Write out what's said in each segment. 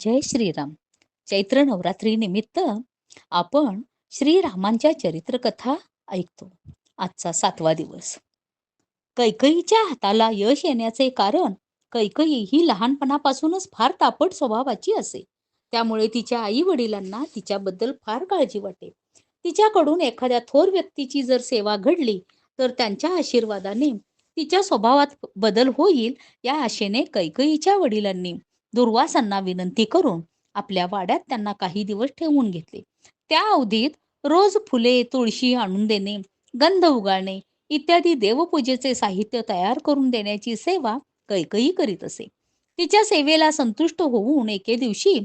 जय श्रीराम. चैत्र नवरात्री निमित्त आपण श्रीरामांच्या चरित्रकथा ऐकतो. आजचा 7वा दिवस. कैकेयीच्या हाताला यश येण्याचे कारण कैकेयी ही लहानपणापासूनच फार तापट स्वभावाची असे. त्यामुळे तिच्या आई वडिलांना तिच्याबद्दल फार काळजी वाटे. तिच्याकडून एखाद्या थोर व्यक्तीची जर सेवा घडली तर त्यांच्या आशीर्वादाने तिच्या स्वभावात बदल होईल या आशेने कैकेयीच्या वडिलांनी दुर्वासांना विनंती करून आपल्या वाड्यात त्यांना काही दिवस ठेवून घेतले. त्या अवधीत रोज फुले तुळशी आणून देणे, गंध उगाळणे इत्यादी देवपूजेचे साहित्य तयार करून देण्याची सेवा कैकेयी करीत असे. तिच्या सेवेला संतुष्ट होऊन एके दिवशी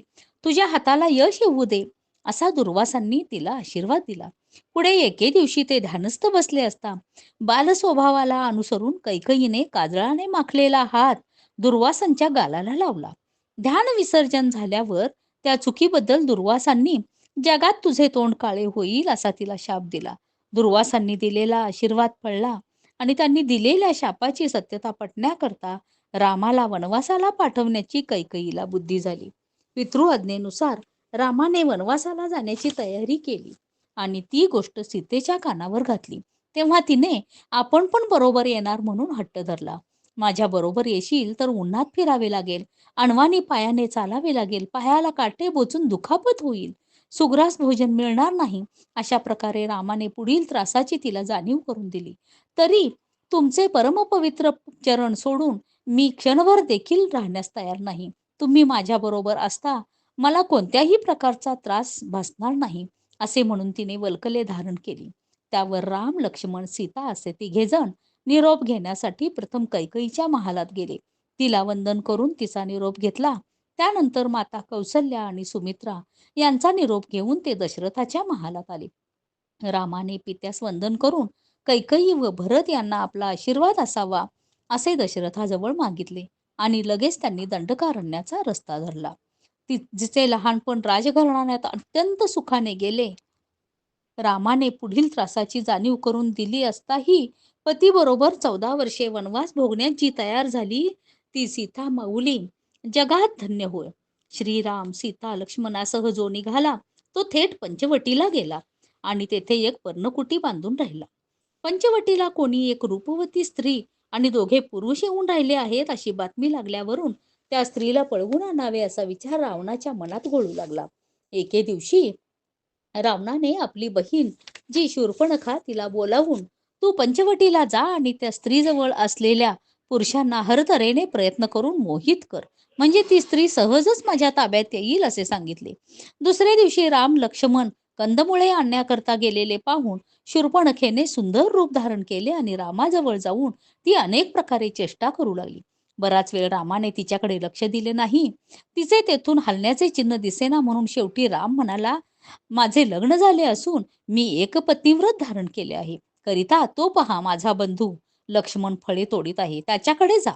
तुझ्या हाताला यश येऊ दे असा दुर्वासांनी तिला आशीर्वाद दिला. पुढे एके दिवशी ते ध्यानस्थ बसले असता बाल स्वभावाला अनुसरून कैकेयीने काजळाने माखलेला हात दुर्वासांच्या गालाला लावला. ध्यान विसर्जन झाल्यावर त्या चुकीबद्दल दुर्वासांनी जगात तुझे तोंड काळे होईल असा तिला शाप दिला. दुर्वासांनी दिलेला आशीर्वाद फळला आणि त्यांनी दिलेल्या शापाची सत्यता पटण्याकरता रामाला वनवासाला पाठवण्याची कैकेयीला बुद्धी झाली. पितृआज्ञेनुसार रामाने वनवासाला जाण्याची तयारी केली आणि ती गोष्ट सीतेच्या कानावर घातली. तेव्हा तिने आपण पण बरोबर येणार म्हणून हट्ट धरला. माझ्या बरोबर येशील तर उन्हात फिरावे लागेल, अणवानी पायाने चालावे लागेल, पायाला काटे बोचून दुखापत होईल, सुग्रास भोजन मिळणार नाही. अशा प्रकारे रामाने पुढील त्रासाची तिला जाणीव करून दिली. तरी तुमचे परमपवित्र चरण सोडून मी क्षणभर देखील राहण्यास तयार नाही. तुम्ही माझ्या बरोबर असता मला कोणत्याही प्रकारचा त्रास भासणार नाही असे म्हणून तिने वल्कले धारण केली. त्यावर राम, लक्ष्मण, सीता असे तिघेजण निरोप घेण्यासाठी प्रथम कैकेयीच्या महालात गेले. तिला वंदन करून तिचा निरोप घेतला. त्यानंतर माता कौसल्या आणि सुमित्रा यांचा निरोप घेऊन ते दशरथाच्या महालात आले. रामाने पित्यास वंदन करून कैकेयी व भरत यांना आपला आशीर्वाद असावा असे दशरथाजवळ मागितले आणि लगेच त्यांनी दंडकारण्याचा रस्ता धरला. जिचे लहानपण राजघराण्यात अत्यंत सुखाने गेले. रामाने पुढील त्रासाची जाणीव करून दिली असताही पतीबरोबर 14 वर्षे वनवास भोगण्याची तयार झाली ती सीता माऊली जगात धन्य होय. श्रीराम, सीता, लक्ष्मणासह जो निघाला तो थेट पंचवटीला गेला आणि तेथे एक पर्णकुटी बांधून राहिला. पंचवटीला कोणी एक रूपवती स्त्री आणि दोघे पुरुष येऊन राहिले आहेत अशी बातमी लागल्यावरून त्या स्त्रीला पळवून आणावे असा विचार रावणाच्या मनात घोळू लागला. एके दिवशी रावणाने आपली बहीण जी शूर्पणखा तिला बोलावून तू पंचवटीला जा आणि त्या स्त्रीजवळ असलेल्या पुरुषांना हरतऱ्हेने प्रयत्न करून मोहित कर, म्हणजे ती स्त्री सहजच माझ्या ताब्यात येईल असे सांगितले. दुसऱ्या दिवशी राम, लक्ष्मण कंदमुळे आणण्याकरता गेलेले पाहून शूर्पणखेने सुंदर रूप धारण केले आणि रामाजवळ जाऊन ती अनेक प्रकारे चेष्टा करू लागली. बराच वेळ रामाने तिच्याकडे लक्ष दिले नाही. तिचे तेथून हलण्याचे चिन्ह दिसेना म्हणून शेवटी राम म्हणाला, माझे लग्न झाले असून मी एकपत्नीव्रत धारण केले आहे. करिता तो पहा माझा बंधू लक्ष्मण फळे तोडीत आहे, त्याच्याकडे जा.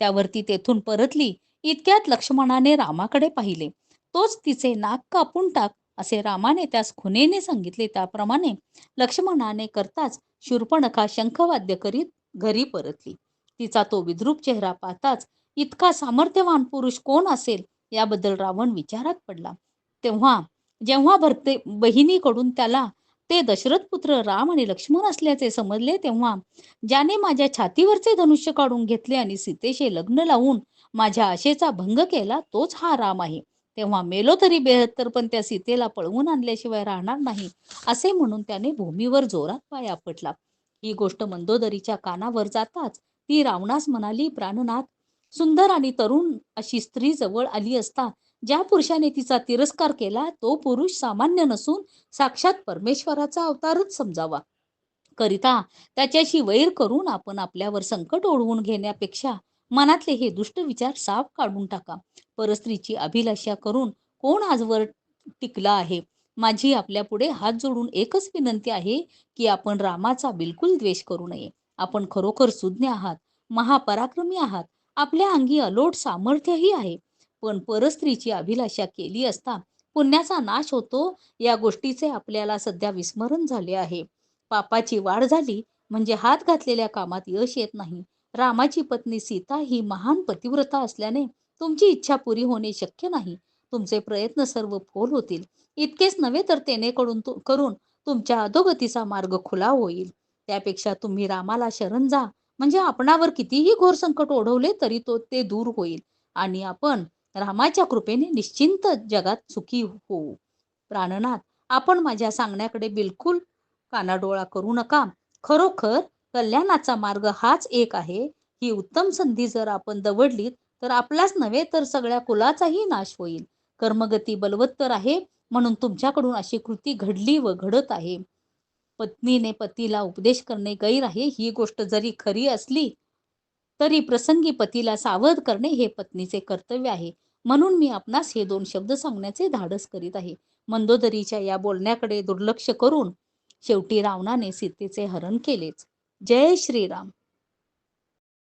त्यावर ती तेथून परतली. इतक्यात लक्ष्मणाने रामाकडे पाहिले. तोच तिचे नाक कापून टाक असे रामाने त्यास खुनेने सांगितले. त्याप्रमाणे लक्ष्मणाने करताच शूर्पणखा शंखवाद्य करीत घरी परतली. तिचा तो विद्रूप चेहरा पाहताच इतका सामर्थ्यवान पुरुष कोण असेल याबद्दल रावण विचारात पडला. तेव्हा जेव्हा भरते बहिणीकडून त्याला ते दशरथ पुत्र राम आणि लक्ष्मण असल्याचे समजले, तेव्हा ज्याने माझ्या छातीवरचे धनुष्य काढून घेतले आणि सीतेशी लग्न लावून माझ्या आशेचा भंग केला तोच हा राम आहे. तेव्हा मेलो तरी बेहत्तर, पण त्या सीतेला पळवून आणल्याशिवाय राहणार नाही असे म्हणून त्याने भूमीवर जोरात पाय आपटला. ही गोष्ट मंदोदरीच्या कानावर जाताच ती रावणास म्हणाली, प्राणनाथ, सुंदर आणि तरुण अशी स्त्री जवळ आली असता ज्या पुरुषाने तिचा तिरस्कार केला तो पुरुष सामान्य नसून साक्षात परमेश्वराचा अवतारच समजावा. करिता त्याच्याशी वैर करून आपण आपल्यावर संकट ओढवून घेण्यापेक्षा मनातले हे दुष्ट विचार साफ काढून टाका. परस्त्रीची अभिलाषा करून कोण आजवर टिकला आहे? माझी आपल्या पुढे हात जोडून एकच विनंती आहे की आपण रामाचा बिलकुल द्वेष करू नये. आपण खरोखर सुज्ञ आहात, महापराक्रमी आहात, आपल्या अंगी अलोट सामर्थ्यही आहे. पण परस्त्रीची अभिलाषा केली असता पुण्याचा नाश होतो या गोष्टीचे आपल्याला सध्या विस्मरण झाले आहे. पापाची वाढ झाली म्हणजे हात घातलेल्या कामात यश येत नाही. रामाची पत्नी सीता ही महान पतिव्रता असल्याने तुमची इच्छा पुरी होणे शक्य नाही. तुमचे प्रयत्न सर्व फोल होतील. इतकेच नव्हे तर करून तुमच्या अधोगतीचा मार्ग खुला होईल. त्यापेक्षा तुम्ही रामाला शरण जा, म्हणजे आपणावर कितीही घोर संकट ओढवले तरी ते दूर होईल आणि आपण रामाच्या कृपेने निश्चिंत जगात सुखी होऊ. प्राणनाथ, आपण माझ्या सांगण्याकडे बिलकुल कानाडोळा करू नका. खरोखर कल्याणाचा मार्ग हाच एक आहे. ही उत्तम संधी जर आपण दवडलीत तर आपलाच नव्हे तर सगळ्या कुलाचाही नाश होईल. कर्मगती बलवत्तर आहे, म्हणून तुमच्याकडून अशी कृती घडली व घडत आहे. पत्नीने पतीला उपदेश करणे गैर आहे, ही गोष्ट जरी खरी असली तरी प्रसंगी पतीला सावध करणे हे पत्नीचे कर्तव्य आहे. म्हणून मी आपणास हे 2 शब्द सांगण्याचे धाडस करीत आहे. मंदोदरीच्या या बोलण्याकडे दुर्लक्ष करून शेवटी रावणाने सीतेचे हरण केलेच. जय श्रीराम.